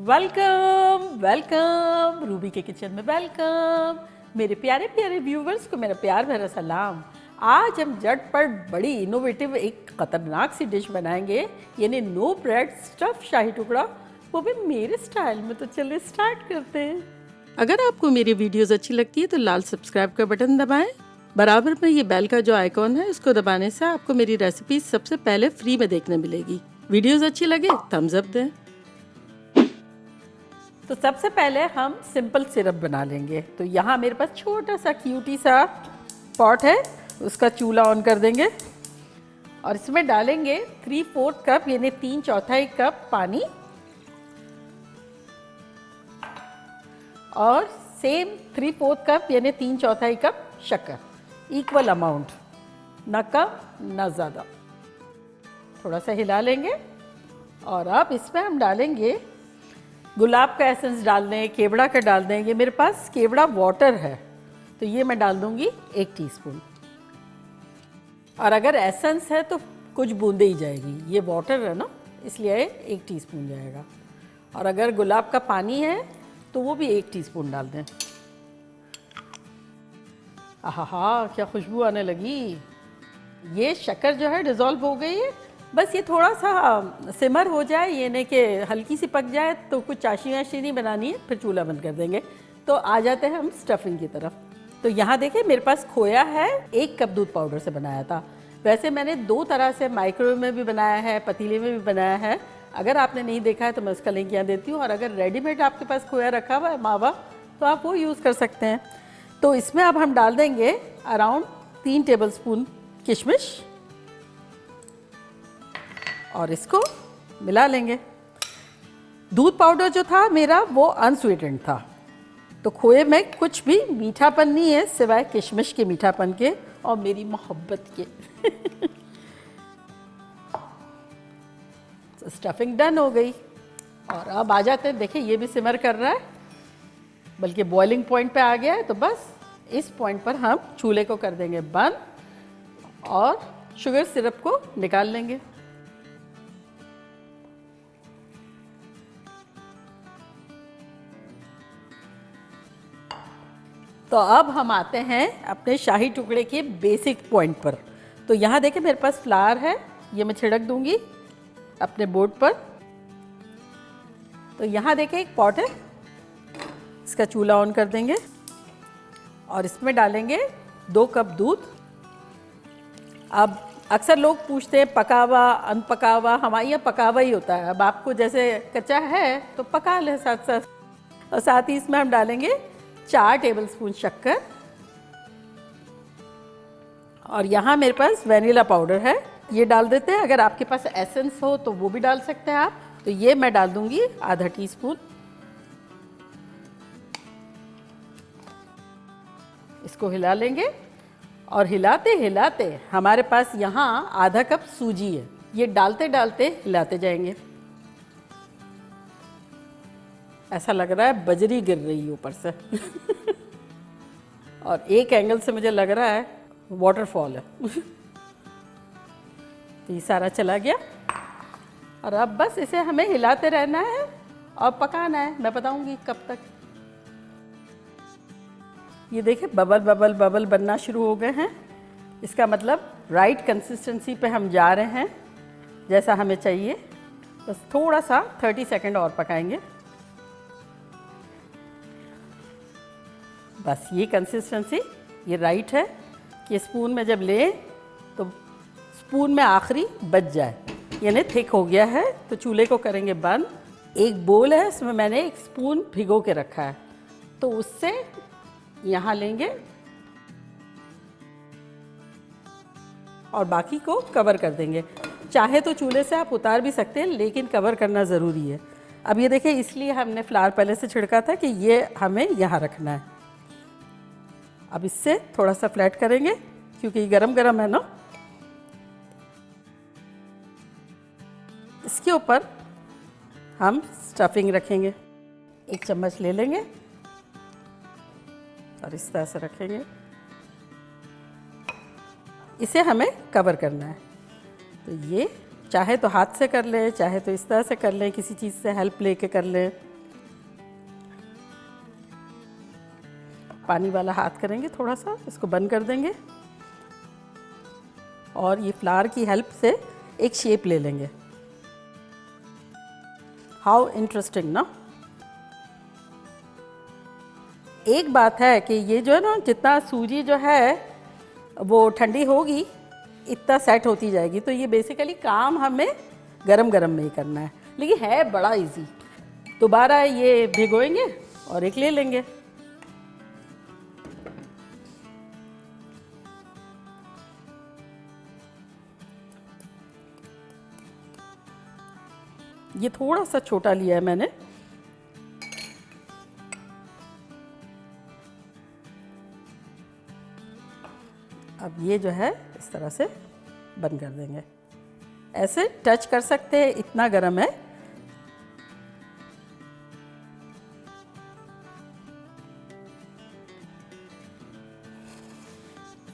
Welcome welcome Ruby के kitchen में welcome. मेरे प्यारे प्यारे व्यूवर्स को मेरा प्यार भरा सलाम। आज हम झटपट बड़ी इनोवेटिव एक ख़तरनाक सी डिश बनाएंगे, यानी नो ब्रेड स्टफ शाही टुकड़ा, वो भी मेरे स्टाइल में। तो चलिए स्टार्ट करते हैं। अगर आपको मेरी वीडियोस अच्छी लगती है तो लाल सब्सक्राइब का बटन दबाएं। बराबर में ये बेल का जो आइकॉन है उसको दबाने से आपको मेरी रेसिपी सबसे पहले फ्री में देखने मिलेगी। वीडियोस अच्छी लगे थम्स अप दें। तो सबसे पहले हम सिंपल सिरप बना लेंगे। तो यहाँ मेरे पास छोटा सा क्यूटी सा पॉट है, उसका चूल्हा ऑन कर देंगे और इसमें डालेंगे 3/4 कप यानी 3/4 कप पानी और सेम 3/4 कप यानी 3/4 कप शक्कर, इक्वल अमाउंट, ना कम ना ज़्यादा। थोड़ा सा हिला लेंगे और अब इसमें हम डालेंगे गुलाब का एसेंस डाल दें, केवड़ा का डाल दें। ये मेरे पास केवड़ा वाटर है तो ये मैं डाल दूंगी 1 टीस्पून। और अगर एसेंस है तो कुछ बूंदे ही जाएगी, ये वाटर है ना इसलिए 1 टीस्पून जाएगा। और अगर गुलाब का पानी है तो वो भी 1 टीस्पून डाल दें। आहा क्या खुशबू आने लगी। ये शक्कर जो है डिज़ोल्व हो गई है, बस ये थोड़ा सा सिमर हो जाए, ये नहीं कि हल्की सी पक जाए। तो कुछ चाशी वाशी नहीं बनानी है, फिर चूल्हा बंद कर देंगे। तो आ जाते हैं हम स्टफिंग की तरफ। तो यहाँ देखिए मेरे पास खोया है, 1 कप दूध पाउडर से बनाया था। वैसे मैंने 2 तरह से माइक्रोवेव में भी बनाया है, पतीले में भी बनाया है। अगर आपने नहीं देखा है तो मैं उसका लिंक यहाँ देती हूँ। और अगर रेडीमेड आपके पास खोया रखा हुआ है मावा तो आप वो यूज़ कर सकते हैं। तो इसमें अब हम डाल देंगे अराउंड 3 टेबलस्पून किशमिश और इसको मिला लेंगे। दूध पाउडर जो था मेरा वो अनस्वीटेंड था, तो खोए में कुछ भी मीठापन नहीं है सिवाय किशमिश के मीठापन के और मेरी मोहब्बत के। तो स्टफिंग डन हो गई और अब आ जाते हैं। देखिए ये भी सिमर कर रहा है, बल्कि बॉइलिंग पॉइंट पे आ गया है। तो बस इस पॉइंट पर हम चूल्हे को कर देंगे बंद और शुगर सिरप को निकाल लेंगे। तो अब हम आते हैं अपने शाही टुकड़े के बेसिक पॉइंट पर। तो यहाँ देखिए मेरे पास फ्लावर है, ये मैं छिड़क दूंगी अपने बोर्ड पर। तो यहाँ देखिए एक पॉट है, इसका चूल्हा ऑन कर देंगे और इसमें डालेंगे 2 कप दूध। अब अक्सर लोग पूछते हैं पका हुआ अनपका हुआ, हमारे यहाँ पका हुआ ही होता है। अब आपको जैसे कच्चा है तो पका ले साथ साथ। और साथ ही इसमें हम डालेंगे 4 टेबलस्पून शक्कर और यहाँ मेरे पास वैनिला पाउडर है, ये डाल देते हैं। अगर आपके पास एसेंस हो तो वो भी डाल सकते हैं आप। तो ये मैं डाल दूंगी आधा टीस्पून। इसको हिला लेंगे और हिलाते हिलाते हमारे पास यहाँ आधा कप सूजी है, ये डालते डालते हिलाते जाएंगे। ऐसा लग रहा है बजरी गिर रही है ऊपर से। और एक एंगल से मुझे लग रहा है वाटरफॉल है। तो ये सारा चला गया और अब बस इसे हमें हिलाते रहना है और पकाना है। मैं बताऊंगी कब तक। ये देखिए बबल बबल बबल बनना शुरू हो गए हैं, इसका मतलब राइट कंसिस्टेंसी पे हम जा रहे हैं जैसा हमें चाहिए। बस थोड़ा सा 30 सेकंड और पकाएंगे। बस ये कंसिस्टेंसी ये राइट है कि स्पून में जब लें तो स्पून में आखिरी बच जाए, यानी थिक हो गया है। तो चूल्हे को करेंगे बंद। एक बोल है, इसमें मैंने 1 स्पून भिगो के रखा है, तो उससे यहाँ लेंगे और बाकी को कवर कर देंगे। चाहे तो चूल्हे से आप उतार भी सकते हैं, लेकिन कवर करना ज़रूरी है। अब ये देखिए इसलिए हमने फ्लावर पहले से छिड़का था कि ये हमें यहाँ रखना है। अब इससे थोड़ा सा फ्लैट करेंगे क्योंकि ये गरम गरम है ना। इसके ऊपर हम स्टफिंग रखेंगे। 1 चम्मच ले लेंगे और इस तरह से रखेंगे। इसे हमें कवर करना है। तो ये चाहे तो हाथ से कर लें, चाहे तो इस तरह से कर लें, किसी चीज़ से हेल्प लेके कर लें, पानी वाला हाथ करेंगे, थोड़ा सा इसको बंद कर देंगे और ये फ्लावर की हेल्प से एक शेप ले लेंगे। हाउ इंटरेस्टिंग ना। एक बात है कि ये जो है ना, जितना सूजी जो है वो ठंडी होगी इतना सेट होती जाएगी, तो ये बेसिकली काम हमें गरम गरम में ही करना है, लेकिन है बड़ा इजी। दोबारा ये भिगोएंगे और एक ले लेंगे। ये थोड़ा सा छोटा लिया है मैंने। अब ये जो है इस तरह से बंद कर देंगे। ऐसे टच कर सकते हैं, इतना गर्म है।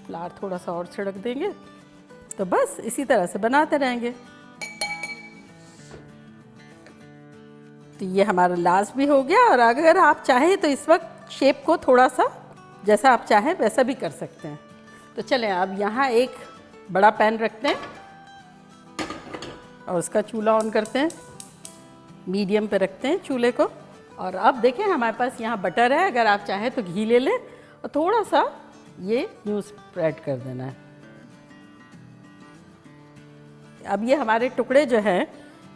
फ्लावर थोड़ा सा और छिड़क देंगे, तो बस इसी तरह से बनाते रहेंगे। तो ये हमारा लास्ट भी हो गया। और अगर आप चाहें तो इस वक्त शेप को थोड़ा सा जैसा आप चाहें वैसा भी कर सकते हैं। तो चलें, अब यहाँ एक बड़ा पैन रखते हैं और उसका चूल्हा ऑन करते हैं। मीडियम पे रखते हैं चूल्हे को। और अब देखें हमारे पास यहाँ बटर है, अगर आप चाहें तो घी ले लें और थोड़ा सा ये यूँ स्प्रेड कर देना है। अब ये हमारे टुकड़े जो हैं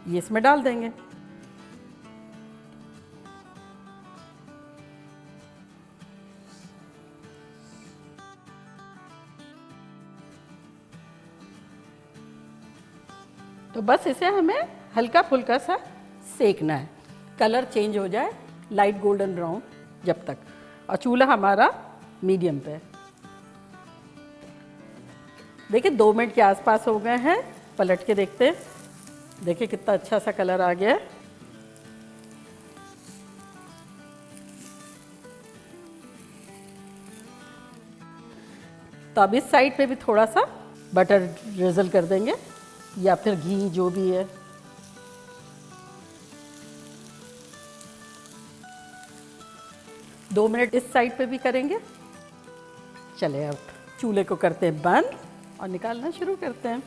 ये इसमें डाल देंगे। तो बस इसे हमें हल्का फुल्का सा सेकना है, कलर चेंज हो जाए लाइट गोल्डन ब्राउन जब तक। और चूल्हा हमारा मीडियम पे है। देखिए 2 मिनट के आसपास हो गए हैं, पलट के देखते हैं। देखिए कितना अच्छा सा कलर आ गया है। तो अब इस साइड पे भी थोड़ा सा बटर ड्रिजल कर देंगे या फिर घी, जो भी है। दो मिनट इस साइड पे भी करेंगे। चले अब चूल्हे को करते हैं बंद और निकालना शुरू करते हैं।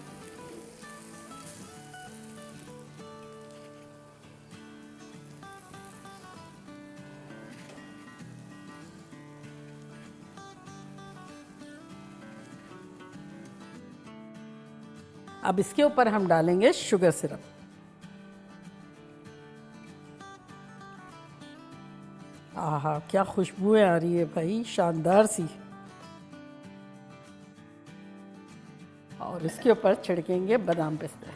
अब इसके ऊपर हम डालेंगे शुगर सिरप। आहा, क्या खुशबू आ रही है भाई, शानदार सी। और इसके ऊपर छिड़केंगे बादाम पिस्ता।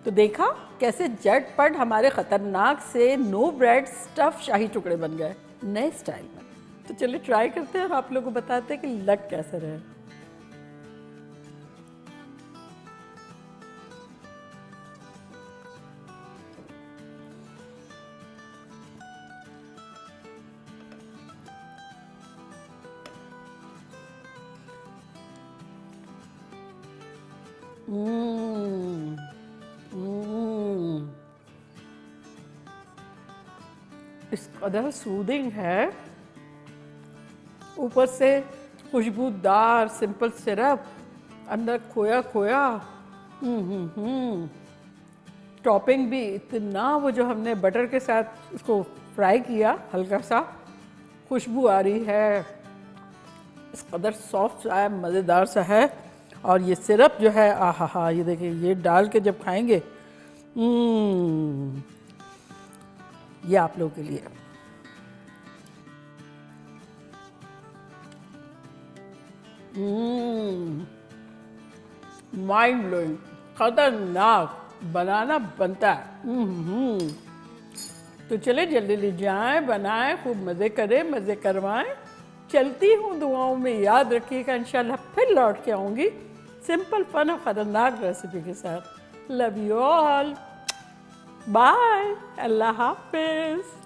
तो देखा कैसे झटपट हमारे खतरनाक से नो ब्रेड स्टफ शाही टुकड़े बन गए नए स्टाइल में। तो चलिए ट्राई करते हैं और आप लोगों को बताते हैं कि लग कैसे रहे। इस कदर सूदिंग है, ऊपर से खुशबूदार सिंपल सिरप, अंदर खोया खोया। टॉपिंग भी इतना, वो जो हमने बटर के साथ इसको फ्राई किया, हल्का सा खुशबू आ रही है। इस कदर सॉफ्ट सा है, मज़ेदार सा है। और ये सिरप जो है, आहा हा, ये देखिए, ये डाल के जब खाएंगे, ये आप लोगों के लिए। माइंड ब्लोइंग, खतरनाक, बनाना बनता है। तो चले जल्दी ले जाएं, बनाएं, खूब मज़े करें, मज़े करवाएं। चलती हूँ, दुआओं में याद रखिएगा। इंशाल्लाह फिर लौट के आऊँगी सिंपल फन और ख़तरनाक रेसिपी के साथ। लव यू ऑल, बाय, अल्लाह हाफिज़।